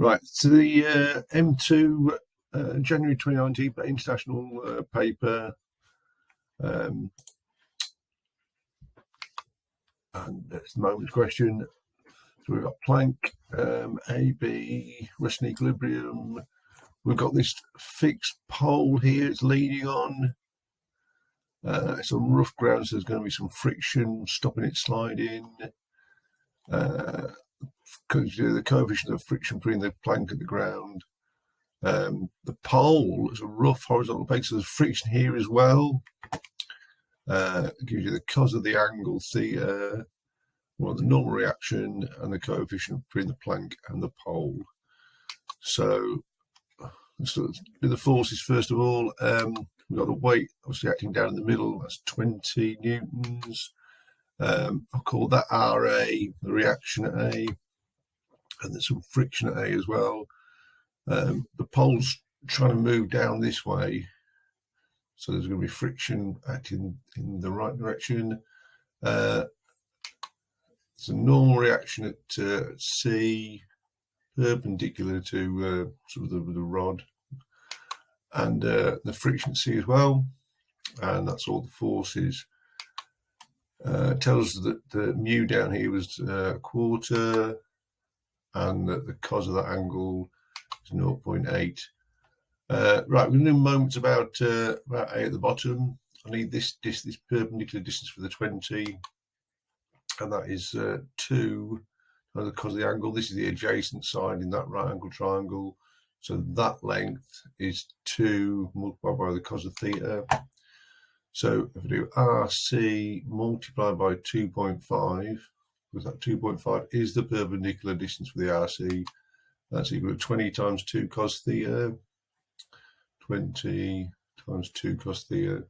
Right, so the M2 January 2019 international paper, and that's the moment's question. So we've got Planck, A, B, rest in equilibrium. We've got this fixed pole here it's leaning on. It's on rough ground, so there's going to be some friction stopping it sliding. Because the coefficient of friction between the plank and the ground. The pole is a rough horizontal base, so there's friction here as well. It gives you the cos of the angle theta, well, the normal reaction, and the coefficient between the plank and the pole. So let's do the forces first of all. We've got the weight obviously acting down in the middle, that's 20 newtons. I'll call that RA, the reaction at A, and there's some friction at A as well. The pole's trying to move down this way, so there's going to be friction acting in the right direction. It's a normal reaction at C, perpendicular to sort of the rod, and the friction at C as well, and that's all the forces. Tells us that the mu down here was a quarter, and that the cos of that angle is 0.8. Right, we're going to do moments about A at the bottom. I need this perpendicular distance for the 20, and that is 2 the cos of the angle. This is the adjacent side in that right angle triangle, so that length is 2 multiplied by the cos of theta. So if I do RC multiplied by 2.5, because that 2.5 is the perpendicular distance for the RC, that's equal to 20 times 2 cos theta. 20 times 2 cos theta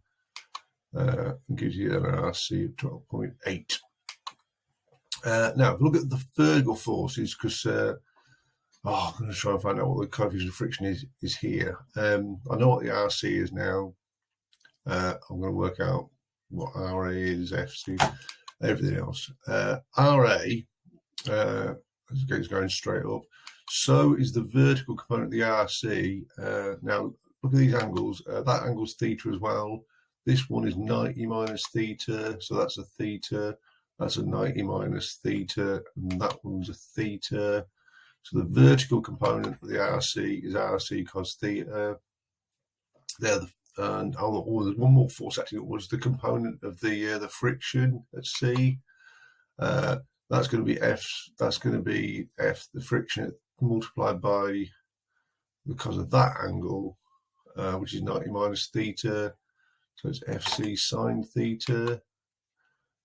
gives you an RC of 12.8. Now, if we look at the vertical forces, because I'm going to try and find out what the coefficient of friction is here. I know what the RC is now. I'm going to work out what RA is, FC, everything else. RA is going straight up. So is the vertical component of the RC. Now, look at these angles. That angle's theta as well. This one is 90 minus theta, so that's a theta. That's a 90 minus theta, and that one's a theta. So the vertical component of the RC is RC cos theta. And there's one more force acting was the component of the friction at C. That's going to be F. That's going to be F, the friction multiplied by the cos of that angle, which is 90 minus theta. So it's FC sine theta.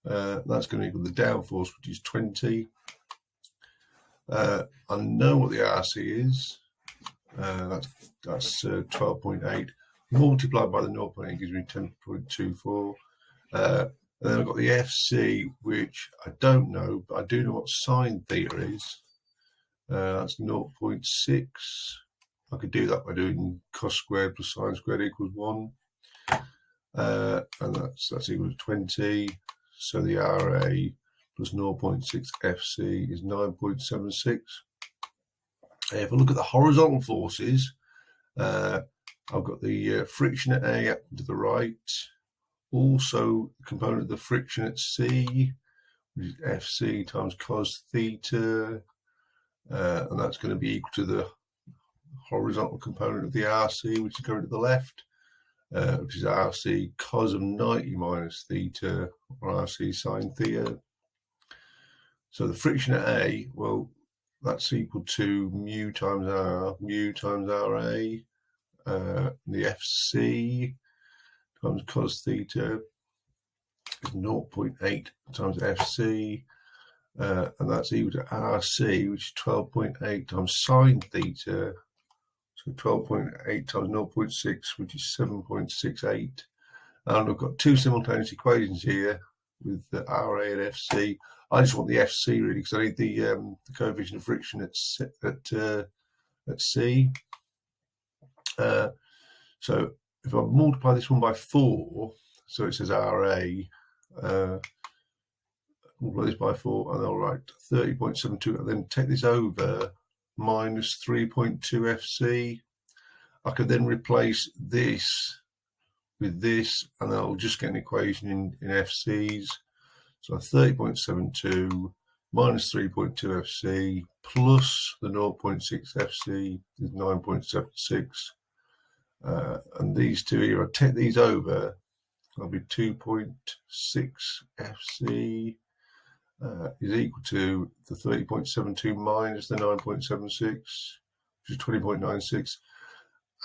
That's going to equal the downforce, which is 20. I know what the RC is. That's 12.8. Multiplied by the 0.8 gives me 10.24. And then I've got the FC, which I don't know, but I do know what sine theta is. That's 0.6. I could do that by doing cos squared plus sine squared equals 1. And that's equal to 20. So the RA plus 0.6 FC is 9.76. If I look at the horizontal forces, I've got the friction at A up to the right, also the component of the friction at C, which is FC times cos theta, and that's going to be equal to the horizontal component of the RC, which is going to the left, which is RC cos of 90 minus theta, or RC sine theta. So the friction at A, well, that's equal to mu times R, mu times RA. The FC times cos theta is 0.8 times FC, and that's equal to RC, which is 12.8 times sine theta. So 12.8 times 0.6, which is 7.68. And I've got two simultaneous equations here with the RA and FC. I just want the FC really, because I need the coefficient of friction at C. So if I multiply this one by 4, so it says RA, multiply this by 4, and I'll write 30.72, and then take this over, minus 3.2 FC. I could then replace this with this, and then I'll just get an equation in FCs. So 30.72 minus 3.2 FC plus the 0.6 FC is 9.76. And these two here, I take these over, that'll be 2.6 FC is equal to the 30.72 minus the 9.76, which is 20.96.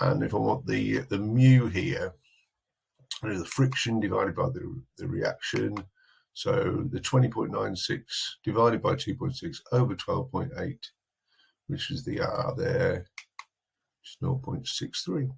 And if I want the mu here, I do the friction divided by the reaction. So the 20.96 divided by 2.6 over 12.8, which is the R there, which is 0.63.